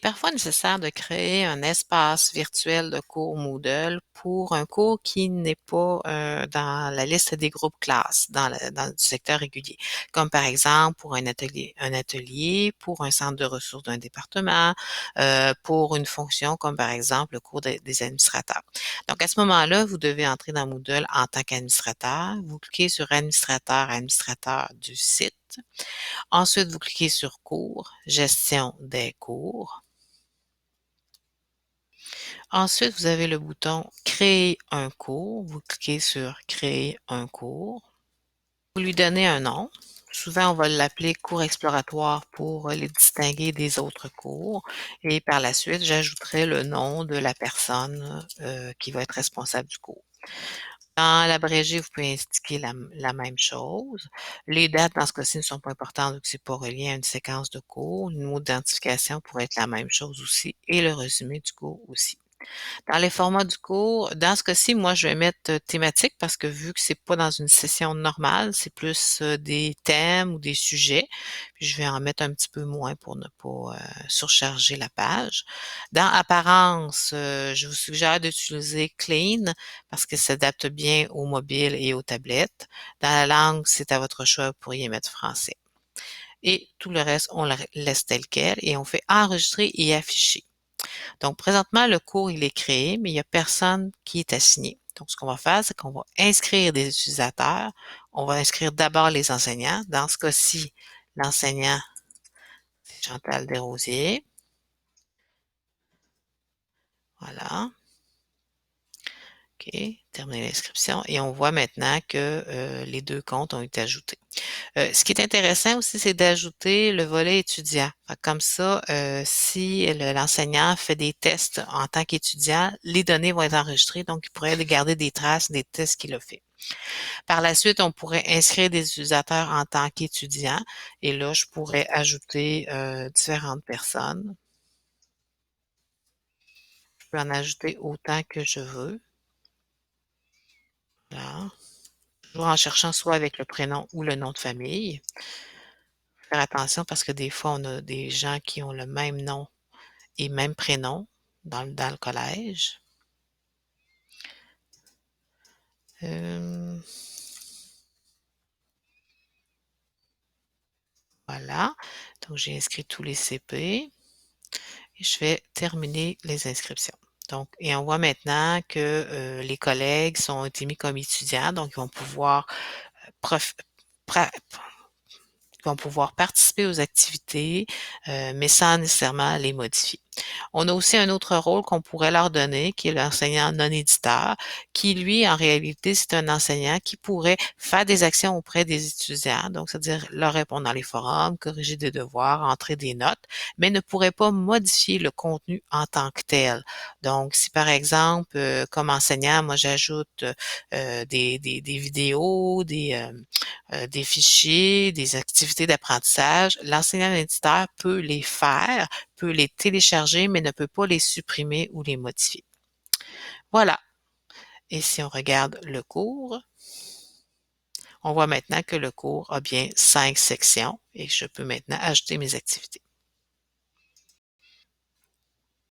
parfois nécessaire de créer un espace virtuel de cours Moodle pour un cours qui n'est pas dans la liste des groupes classes dans du secteur régulier, comme par exemple pour un atelier, pour un centre de ressources d'un département, pour une fonction comme par exemple le cours des administrateurs. Donc à ce moment-là, vous devez entrer dans Moodle en tant qu'administrateur. Vous cliquez sur Administrateur, administrateur du site. Ensuite, vous cliquez sur Cours, Gestion des cours. Ensuite, vous avez le bouton Créer un cours. Vous cliquez sur Créer un cours. Vous lui donnez un nom. Souvent, on va l'appeler cours exploratoire pour les distinguer des autres cours. Et par la suite, j'ajouterai le nom de la personne qui va être responsable du cours. Dans l'abrégé, vous pouvez indiquer la même chose. Les dates, dans ce cas-ci, ne sont pas importantes vu que c'est pas relié à une séquence de cours. Le mot d'identification pourrait être la même chose aussi et le résumé du cours aussi. Dans les formats du cours, dans ce cas-ci, moi, je vais mettre thématique parce que vu que c'est pas dans une session normale, c'est plus des thèmes ou des sujets. Puis je vais en mettre un petit peu moins pour ne pas surcharger la page. Dans apparence, je vous suggère d'utiliser Clean parce que ça s'adapte bien aux mobiles et aux tablettes. Dans la langue, c'est à votre choix, vous pourriez mettre français. Et tout le reste, on le laisse tel quel et on fait enregistrer et afficher. Donc, présentement, le cours, il est créé, mais il n'y a personne qui est assigné. Donc, ce qu'on va faire, c'est qu'on va inscrire des utilisateurs. On va inscrire d'abord les enseignants. Dans ce cas-ci, l'enseignant, c'est Chantal Desrosiers. Voilà. OK, terminer l'inscription. Et on voit maintenant que les deux comptes ont été ajoutés. Ce qui est intéressant aussi, c'est d'ajouter le volet étudiant. Comme ça, si l'enseignant fait des tests en tant qu'étudiant, les données vont être enregistrées, donc il pourrait garder des traces des tests qu'il a fait. Par la suite, on pourrait inscrire des utilisateurs en tant qu'étudiant, et là, je pourrais ajouter différentes personnes. Je peux en ajouter autant que je veux. Voilà. Toujours en cherchant soit avec le prénom ou le nom de famille. Faire attention parce que des fois, on a des gens qui ont le même nom et même prénom dans le collège. Voilà. Donc, j'ai inscrit tous les CP et je vais terminer les inscriptions. Donc, et on voit maintenant que les collègues sont été mis comme étudiants, donc ils vont pouvoir prof- pra- vont pouvoir participer aux activités, mais sans nécessairement les modifier. On a aussi un autre rôle qu'on pourrait leur donner, qui est l'enseignant non éditeur, qui lui, en réalité, c'est un enseignant qui pourrait faire des actions auprès des étudiants, donc c'est-à-dire leur répondre dans les forums, corriger des devoirs, entrer des notes, mais ne pourrait pas modifier le contenu en tant que tel. Donc, si par exemple, comme enseignant, moi j'ajoute des vidéos, des fichiers, des activités d'apprentissage, l'enseignant éditeur peut les faire, peut les télécharger, mais ne peut pas les supprimer ou les modifier. Voilà. Et si on regarde le cours, on voit maintenant que le cours a bien 5 sections et je peux maintenant ajouter mes activités.